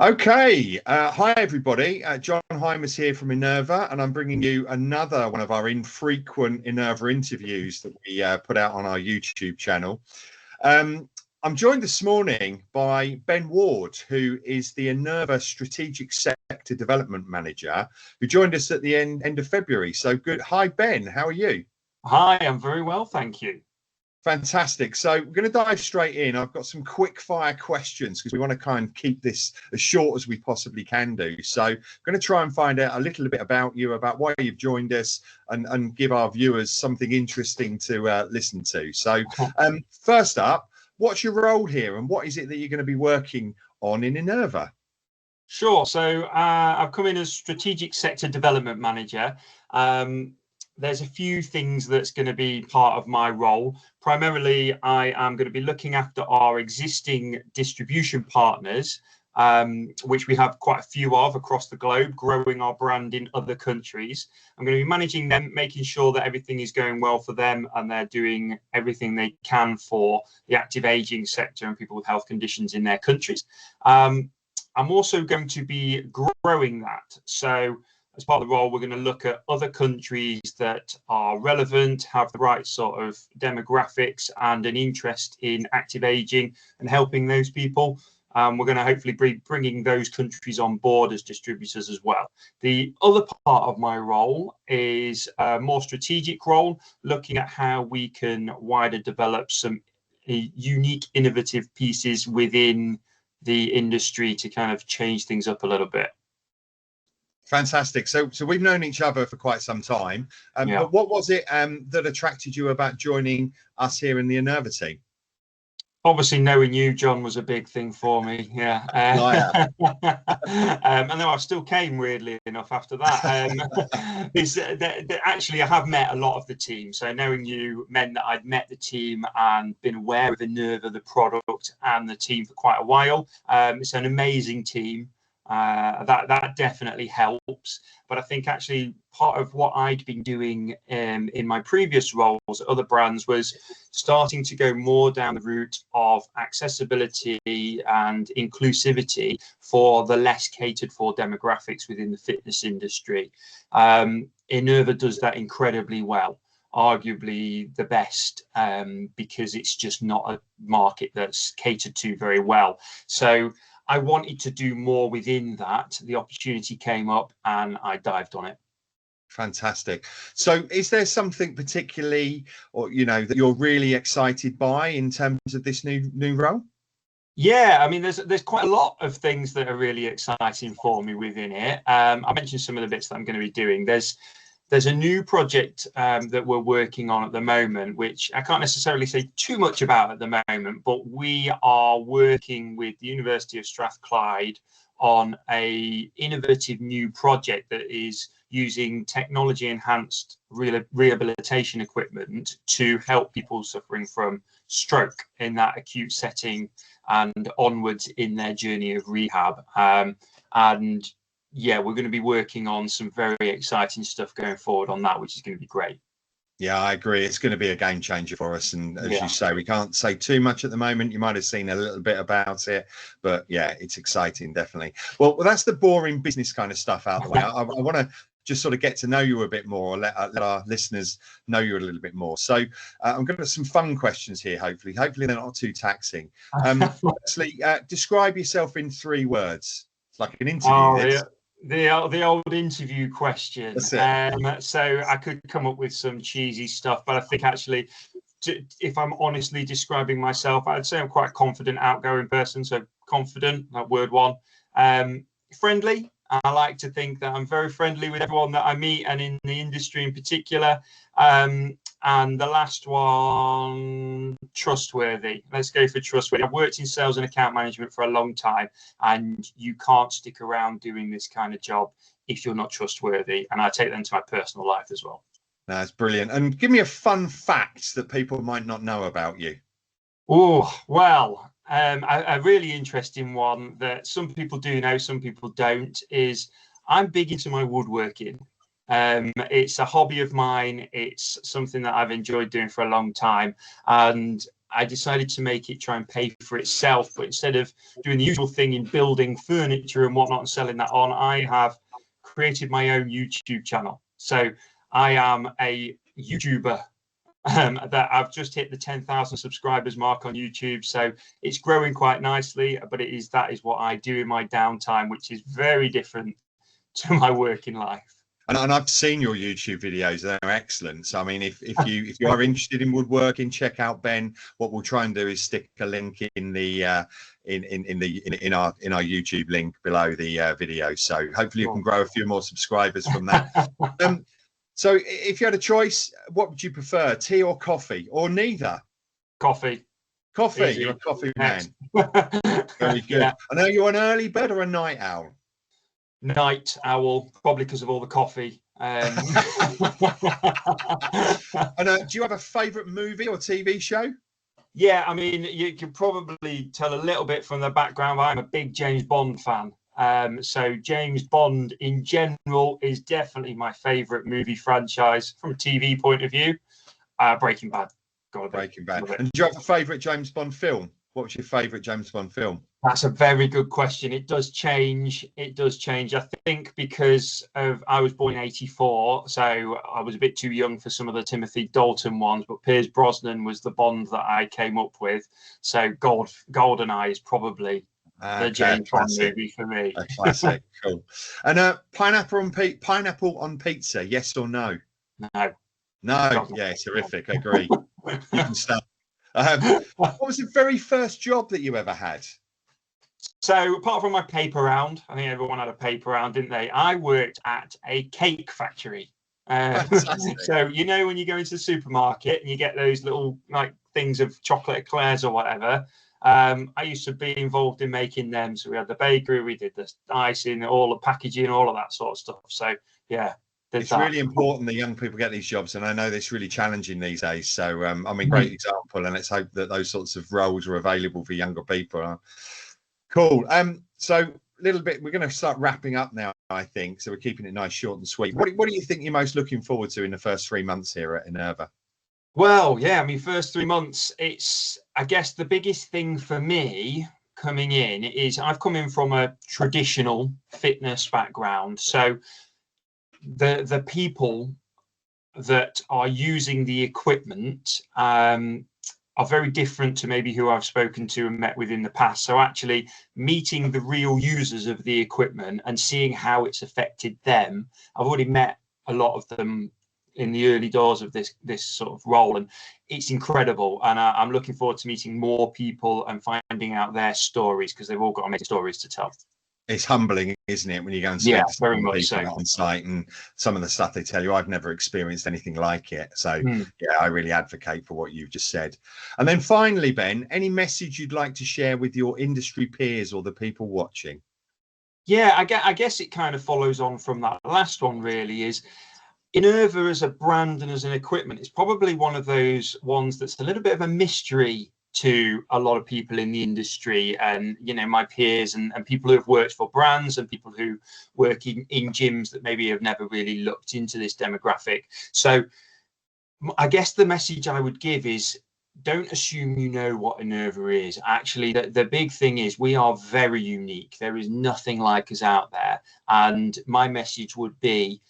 Okay, hi everybody. John Hymas here from Innerva, and I'm bringing you another one of our infrequent Innerva interviews that we put out on our YouTube channel. I'm joined this morning by Ben Ward, who is the Innerva Strategic Sector Development Manager, who joined us at the end of February. So good. Hi, Ben. How are you? Hi, I'm very well, thank you. Fantastic. So we're going to dive straight in. I've got some quick fire questions because we want to kind of keep this as short as we possibly can do. So I'm going to try and find out a little bit about you, about why you've joined us, and give our viewers something interesting to listen to. So first up, what's your role here and what is it that you're going to be working on in Innerva? Sure. So I've come in as Strategic Sector Development Manager. There's a few things that's going to be part of my role. Primarily, I am going to be looking after our existing distribution partners, which we have quite a few of across the globe, growing our brand in other countries. I'm going to be managing them, making sure that everything is going well for them and they're doing everything they can for the active aging sector and people with health conditions in their countries. I'm also going to be growing that. So as part of the role, we're going to look at other countries that are relevant, have the right sort of demographics and an interest in active aging and helping those people. We're going to hopefully be bringing those countries on board as distributors as well. The other part of my role is a more strategic role, looking at how we can wider develop some unique, innovative pieces within the industry to kind of change things up a little bit. Fantastic. So we've known each other for quite some time. But what was it that attracted you about joining us here in the Innerva team? Obviously, knowing you, John, was a big thing for me. Yeah. And then I still came, weirdly enough, after that. Actually, I have met a lot of the team. So knowing you meant that I'd met the team and been aware of Innerva, the product, and the team for quite a while. It's an amazing team. That definitely helps. But I think actually part of what I'd been doing in my previous roles at other brands was starting to go more down the route of accessibility and inclusivity for the less catered for demographics within the fitness industry. Innerva does that incredibly well, arguably the best, because it's just not a market that's catered to very well. So I wanted to do more within that. The opportunity came up and I dived on it. Fantastic. So is there something particularly, or that you're really excited by in terms of this new role? Yeah, I mean, there's quite a lot of things that are really exciting for me within it. I mentioned some of the bits that I'm going to be doing. There's a new project that we're working on at the moment, which I can't necessarily say too much about at the moment, but we are working with the University of Strathclyde on a innovative new project that is using technology enhanced rehabilitation equipment to help people suffering from stroke in that acute setting and onwards in their journey of rehab. And yeah, we're going to be working on some very exciting stuff going forward on that, which is going to be great. Yeah, I agree. It's going to be a game changer for us. And as you say, we can't say too much at the moment. You might have seen a little bit about it, but yeah, it's exciting, definitely. Well, that's the boring business kind of stuff out of the way. I want to just sort of get to know you a bit more, let our listeners know you a little bit more. So I'm going to have some fun questions here, hopefully. Hopefully they're not too taxing. Firstly, describe yourself in 3 words. It's like an interview. Oh, the old interview question. So I could come up with some cheesy stuff, but I think actually, if I'm honestly describing myself, I'd say I'm quite a confident, outgoing person. So confident, that word 1. Friendly. I like to think that I'm very friendly with everyone that I meet and in the industry in particular. And the last one, trustworthy. Let's go for trustworthy. I've worked in sales and account management for a long time, and you can't stick around doing this kind of job if you're not trustworthy. And I take that into my personal life as well. That's brilliant. And give me a fun fact that people might not know about you. Oh, well, a really interesting one that some people do know, some people don't, is I'm big into my woodworking. It's a hobby of mine. It's something that I've enjoyed doing for a long time. And I decided to make it try and pay for itself. But instead of doing the usual thing in building furniture and whatnot and selling that on, I have created my own YouTube channel. So I am a YouTuber. That I've just hit the 10,000 subscribers mark on YouTube, so it's growing quite nicely. But that is what I do in my downtime, which is very different to my working life. And I've seen your YouTube videos; they're excellent. So I mean, if you are interested in woodworking, check out Ben. What we'll try and do is stick a link in the in our YouTube link below the video. So hopefully you can grow a few more subscribers from that. So if you had a choice, what would you prefer, tea or coffee, or neither? Coffee. Coffee. Easy. You're a coffee man. Very good. Yeah. I know you're an early bird or a night owl. Night owl, probably because of all the coffee. And do you have a favourite movie or TV show? Yeah, I mean, you can probably tell a little bit from the background. I'm a big James Bond fan. So James Bond in general is definitely my favourite movie franchise from a TV point of view. Breaking Bad. Breaking Bad. And do you have a favourite James Bond film? What was your favourite James Bond film? That's a very good question. It does change. It does change. I think because I was born in '84, so I was a bit too young for some of the Timothy Dalton ones, but Pierce Brosnan was the Bond that I came up with. So GoldenEye is probably the James Bond movie for me. A classic. Cool. And pineapple on pizza, yes or no? No. No. Yeah, it's horrific. I agree. You can start. What was the very first job that you ever had? So apart from my paper round, I think everyone had a paper round, didn't they? I worked at a cake factory. So you know when you go into the supermarket and you get those little like things of chocolate eclairs or whatever. I used to be involved in making them. So we had the bakery, we did the icing, all the packaging, all of that sort of stuff. So yeah. It's really important that young people get these jobs, and I know it's really challenging these days. So I mean, great example, and let's hope that those sorts of roles are available for younger people. Cool. So a little bit, we're going to start wrapping up now, I think. So we're keeping it nice, short and sweet. What do you think you're most looking forward to in the first 3 months here at Innerva? Well, yeah, I mean, first 3 months, I guess the biggest thing for me coming in is I've come in from a traditional fitness background. So the people that are using the equipment are very different to maybe who I've spoken to and met with in the past. So actually meeting the real users of the equipment and seeing how it's affected them. I've already met a lot of them in the early doors of this sort of role, and it's incredible. And I'm looking forward to meeting more people and finding out their stories, because they've all got amazing stories to tell. It's humbling, isn't it, when you go and speak to very much people on site, and some of the stuff they tell you, I've never experienced anything like it. So yeah, I really advocate for what you've just said. And then finally, Ben, any message you'd like to share with your industry peers or the people watching? Yeah, I guess it kind of follows on from that last one, really, is Innerva as a brand and as an equipment is probably one of those ones that's a little bit of a mystery to a lot of people in the industry, and you know, my peers and people who have worked for brands and people who work in gyms that maybe have never really looked into this demographic. So I guess the message I would give is, don't assume you know what Innerva is. Actually, the big thing is we are very unique. There is nothing like us out there. And my message would be,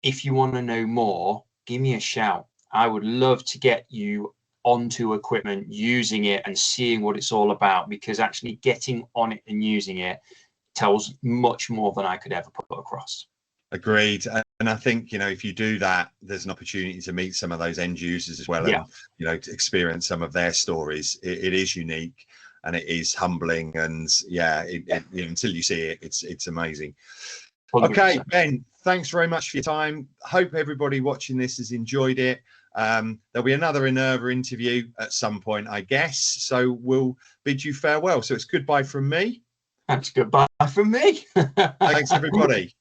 if you want to know more, give me a shout. I would love to get you onto equipment, using it and seeing what it's all about, because actually getting on it and using it tells much more than I could ever put across. Agreed. And I think, you know, if you do that, there's an opportunity to meet some of those end users as well, and you know, to experience some of their stories. It is unique and it is humbling, and yeah, you know, until you see it, it's amazing. 100%. Okay, Ben, thanks very much for your time. Hope everybody watching this has enjoyed it. There'll be another Innerva interview at some point, I guess. So we'll bid you farewell. So it's goodbye from me. That's goodbye from me. Thanks, everybody.